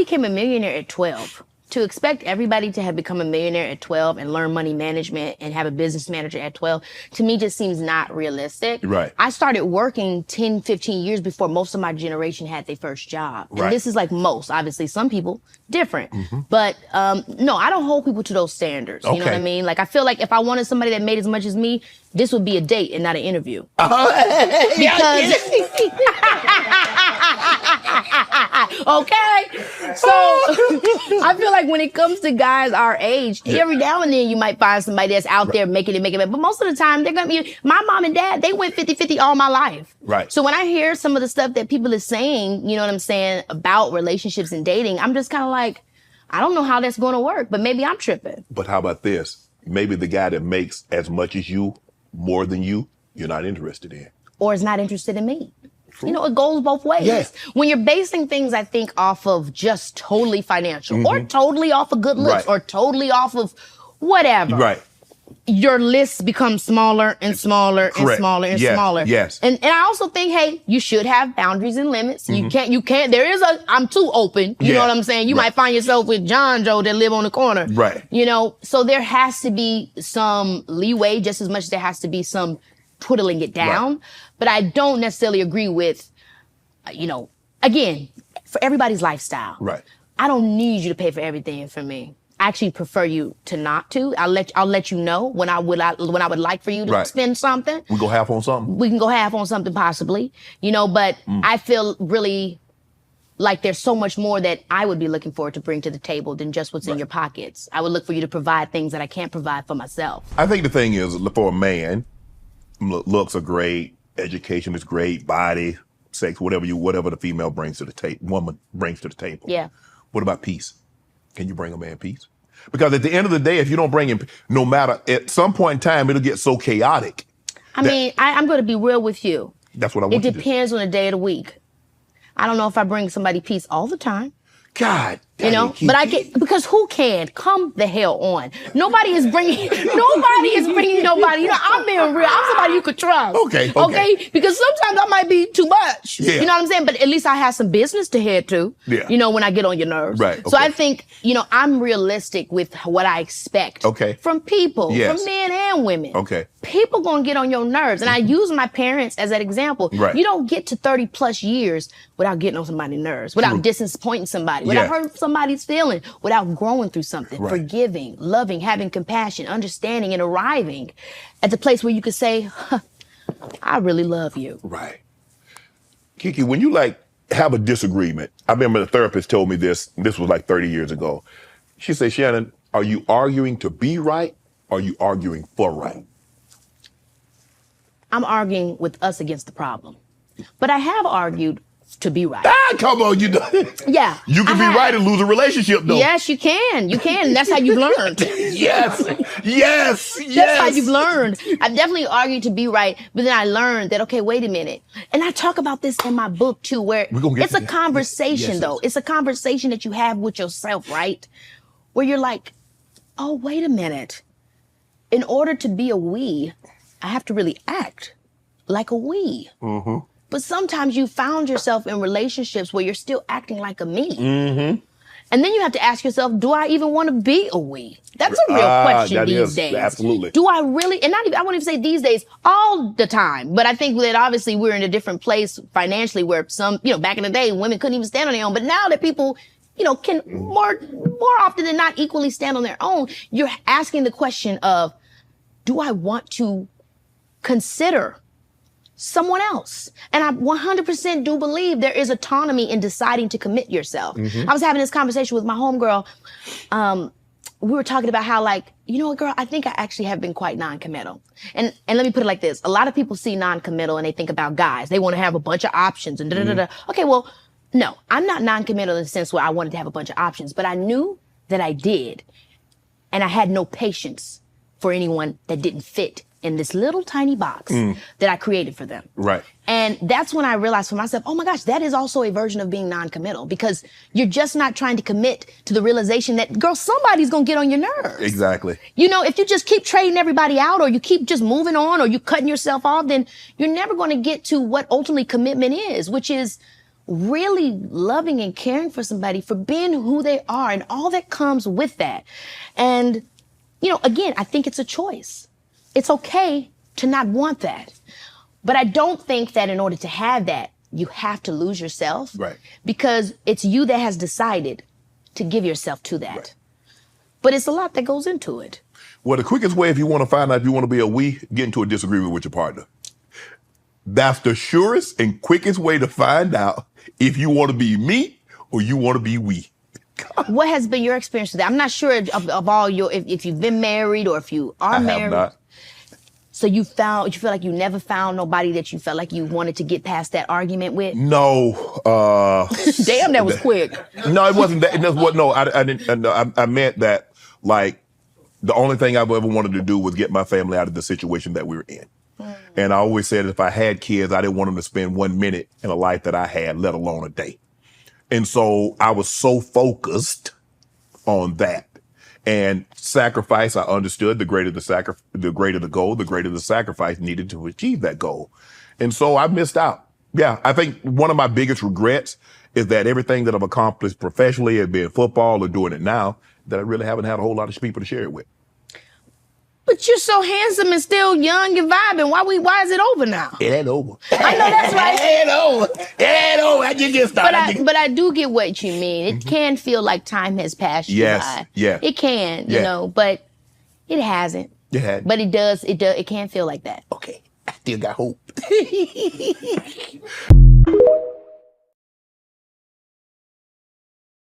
became a millionaire at 12. To expect everybody to have become a millionaire at 12 and learn money management and have a business manager at 12, to me just seems not realistic. Right. I started working 10, 15 years before most of my generation had their first job. And Right. this is like most, obviously some people different. But no, I don't hold people to those standards. You know what I Okay. mean? Like I feel like if I wanted somebody that made as much as me, this would be a date and not an interview. Because okay. So I feel like when it comes to guys our age, every now and then you might find somebody that's out there making it. But most of the time, they're going to be, my mom and dad, they went 50-50 all my life. Right. So when I hear some of the stuff that people are saying, you know what I'm saying, about relationships and dating, I'm just kind of like, I don't know how that's going to work, but maybe I'm tripping. But how about this? Maybe the guy that makes as much as you, more than you, you're not interested in. Or is not interested in me. You know, it goes both ways. Yes. When you're basing things, I think, off of just totally financial or totally off of good looks Right. or totally off of whatever. Right. Your list becomes smaller and smaller and Correct. smaller and Yes, smaller. yes. And I also think, hey, you should have boundaries and limits. You can't, there is I'm too open. You know Yeah. what I'm saying? You Right. might find yourself with John Joe that live on the corner. Right. You know, so there has to be some leeway just as much as there has to be some twiddling it down. Right. But I don't necessarily agree with, you know, again, for everybody's lifestyle. Right. I don't need you to pay for everything for me. I actually prefer you to not to. I'll let you know when I would like for you to Right. spend something. We go half on something? We can go half on something possibly, you know, but I feel really like there's so much more that I would be looking forward to bring to the table than just what's in your pockets. I would look for you to provide things that I can't provide for myself. I think the thing is, for a man, looks are great, education is great, body, sex, whatever the female brings to the table, woman brings to the table. Yeah. What about peace? Can you bring a man peace? Because at the end of the day, if you don't bring him, no matter, at some point in time, it'll get so chaotic. I mean, I'm going to be real with you. That's what I want It you to do. depends on the day of the week. I don't know if I bring somebody peace all the time. God, You know, but I get, because who can? Come the hell on. Nobody is bringing nobody. You know, I'm being real. I'm somebody you could trust. Okay. Because sometimes I might be too much. Yeah. You know what I'm saying? But at least I have some business to head to. Yeah. You know, when I get on your nerves. Right, So okay. I think, you know, I'm realistic with what I expect. Okay. From people. Yes. From men and women. Okay. People gonna get on your nerves. And I use my parents as that example. Right. You don't get to 30 plus years without getting on somebody's nerves, without disappointing somebody, without Yeah. hurting somebody's feeling, without growing through something, Right. forgiving, loving, having compassion, understanding, and arriving at the place where you could say, huh, I really love you. Right. Kiki, when you have a disagreement, I remember the therapist told me this was like 30 years ago. She said, Shannon, are you arguing to be right or are you arguing for right? I'm arguing with us against the problem. But I have argued to be right. Ah, come on, you know. Yeah. You can I be have. right and lose a relationship, though. Yes, you can. You can. And that's how you've learned. Yes. Yes. That's how you've learned. I've definitely argued to be right, but then I learned that, okay, wait a minute. And I talk about this in my book too, where We're gonna get it's to a that. conversation Yes, though. yes. It's a conversation that you have with yourself, right? Where you're like, oh, wait a minute. In order to be a we, I have to really act like a we. Mm-hmm. But sometimes you found yourself in relationships where you're still acting like a me. Mm-hmm. And then you have to ask yourself, do I even want to be a we? That's a real question that these is, days. absolutely. Do I really, and not even, I won't even say these days, all the time. But I think that obviously we're in a different place financially where some, you know, back in the day, women couldn't even stand on their own. But now that people, you know, can more often than not equally stand on their own, you're asking the question of, do I want to consider someone else? And I 100% do believe there is autonomy in deciding to commit yourself. I was having this conversation with my homegirl. We were talking about how, like, you know what, girl, I think I actually have been quite non-committal. And let me put it like this. A lot of people see non-committal and they think about guys. They want to have a bunch of options and da-da-da-da. Okay, well, no, I'm not non-committal in the sense where I wanted to have a bunch of options, but I knew that I did. And I had no patience for anyone that didn't fit in this little tiny box that I created for them. Right. And that's when I realized for myself, oh my gosh, that is also a version of being non-committal, because you're just not trying to commit to the realization that, girl, somebody's gonna get on your nerves. Exactly. You know, if you just keep trading everybody out, or you keep just moving on, or you cutting yourself off, then you're never gonna get to what ultimately commitment is, which is really loving and caring for somebody for being who they are and all that comes with that. And, again, I think it's a choice. It's okay to not want that. But I don't think that in order to have that, you have to lose yourself. Right. Because it's you that has decided to give yourself to that. Right. But it's a lot that goes into it. Well, the quickest way if you want to find out if you want to be a we, get into a disagreement with your partner. That's the surest and quickest way to find out if you want to be me or you want to be we. What has been your experience with that? I'm not sure of all your, if you've been married or if you are married. I have not. So you feel like you never found nobody that you felt like you wanted to get past that argument with? No. Damn, that was quick. No, it wasn't that. No, I didn't. I meant that, like, the only thing I've ever wanted to do was get my family out of the situation that we were in. And I always said if I had kids, I didn't want them to spend 1 minute in a life that I had, let alone a day. And so I was so focused on that. And sacrifice, I understood the greater the goal, the greater the sacrifice needed to achieve that goal. And so I missed out. Yeah, I think one of my biggest regrets is that everything that I've accomplished professionally, as being football or doing it now, that I really haven't had a whole lot of people to share it with. But you're so handsome and still young and vibing. Why is it over now? It ain't over. I know that's right. It ain't over. It ain't over. I just get started. But I do get what you mean. It can feel like time has passed you by. Yeah. It can, but it hasn't. It hadn't. But it does. It can feel like that. Okay. I still got hope.